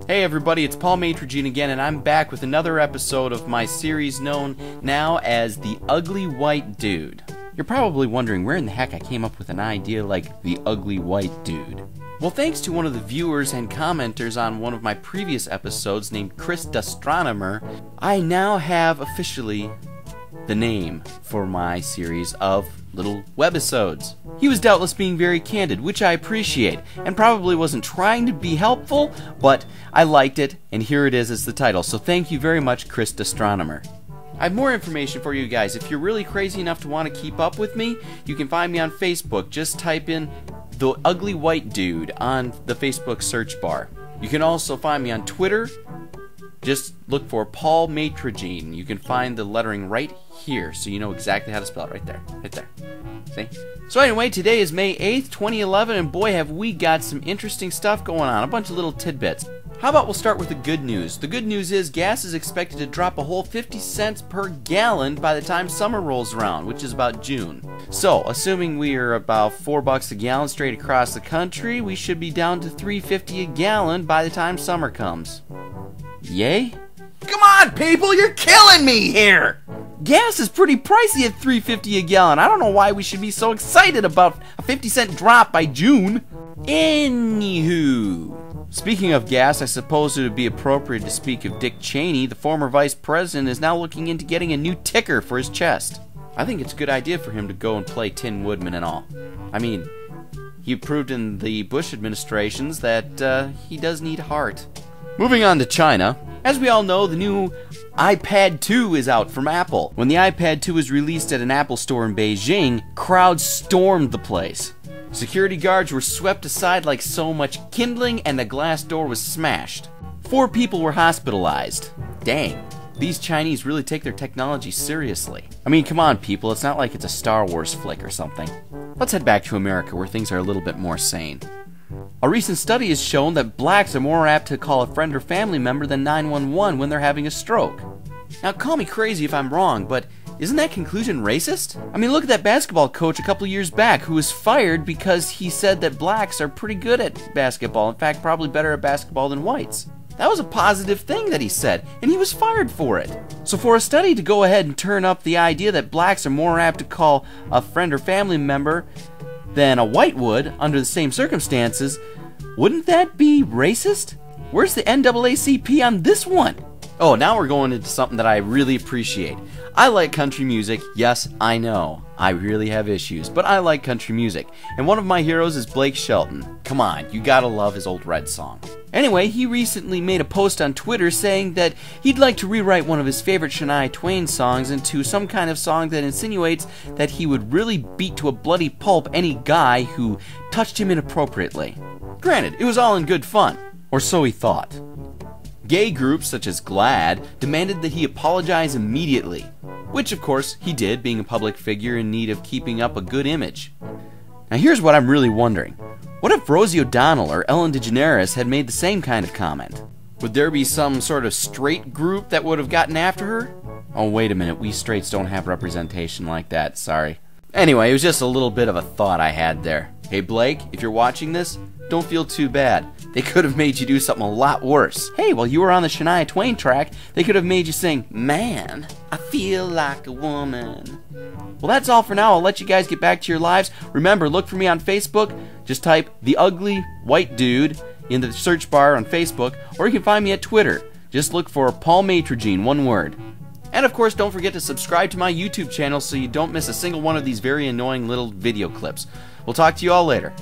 Hey everybody, it's Paul Matrogene again, and I'm back with another episode of my series known now as The Ugly White Dude. You're probably wondering where in the heck I came up with an idea like The Ugly White Dude. Well, thanks to one of the viewers and commenters on one of my previous episodes named Chris Dastronomer, I now have officially the name for my series of little webisodes. He was doubtless being very candid, which I appreciate, and probably wasn't trying to be helpful, but I liked it, and here it is as the title, so thank you very much, Chris Dastronomer. I have more information for you guys. If you're really crazy enough to want to keep up with me, you can find me on Facebook. Just type in The Ugly White Dude on the Facebook search bar. You can also find me on Twitter. Just look for Paul Matrogene. You can find the lettering right here, so you know exactly how to spell it. Right there. Right there. See? So anyway, today is May 8th, 2011, and boy have we got some interesting stuff going on. A bunch of little tidbits. How about we'll start with the good news. The good news is gas is expected to drop a whole 50 cents per gallon by the time summer rolls around, which is about June. So, assuming we are about $4 a gallon straight across the country, we should be down to $3.50 a gallon by the time summer comes. Yay? Come on, people, you're killing me here! Gas is pretty pricey at $3.50 a gallon. I don't know why we should be so excited about a 50-cent drop by June. Anywho, speaking of gas, I suppose it would be appropriate to speak of Dick Cheney. The former vice president is now looking into getting a new ticker for his chest. I think it's a good idea for him to go and play Tin Woodman and all. I mean, he proved in the Bush administrations that he does need heart. Moving on to China. As we all know, the new iPad 2 is out from Apple. When the iPad 2 was released at an Apple store in Beijing, crowds stormed the place. Security guards were swept aside like so much kindling, and the glass door was smashed. 4 people were hospitalized. Dang, these Chinese really take their technology seriously. I mean, come on people, it's not like it's a Star Wars flick or something. Let's head back to America where things are a little bit more sane. A recent study has shown that blacks are more apt to call a friend or family member than 911 when they're having a stroke. Now, call me crazy if I'm wrong, but isn't that conclusion racist? I mean, look at that basketball coach a couple years back who was fired because he said that blacks are pretty good at basketball. In fact, probably better at basketball than whites. That was a positive thing that he said, and he was fired for it. So for a study to go ahead and turn up the idea that blacks are more apt to call a friend or family member than a white would under the same circumstances, wouldn't that be racist? Where's the NAACP on this one? Oh, now we're going into something that I really appreciate. I like country music. Yes, I know. I really have issues, but I like country music. And one of my heroes is Blake Shelton. Come on, you gotta love his old Red song. Anyway, he recently made a post on Twitter saying that he'd like to rewrite one of his favorite Shania Twain songs into some kind of song that insinuates that he would really beat to a bloody pulp any guy who touched him inappropriately. Granted, it was all in good fun, or so he thought. Gay groups such as GLAAD demanded that he apologize immediately, which of course he did, being a public figure in need of keeping up a good image. Now here's what I'm really wondering. What if Rosie O'Donnell or Ellen DeGeneres had made the same kind of comment? Would there be some sort of straight group that would have gotten after her? Oh, wait a minute, we straights don't have representation like that, sorry. Anyway, it was just a little bit of a thought I had there. Hey Blake, if you're watching this, don't feel too bad. They could have made you do something a lot worse. Hey, while you were on the Shania Twain track, they could have made you sing, "Man, I feel like a woman." Well, that's all for now. I'll let you guys get back to your lives. Remember, look for me on Facebook. Just type The Ugly White Dude in the search bar on Facebook, or you can find me at Twitter. Just look for Paul Matrogene, one word. And of course, don't forget to subscribe to my YouTube channel so you don't miss a single one of these very annoying little video clips. We'll talk to you all later.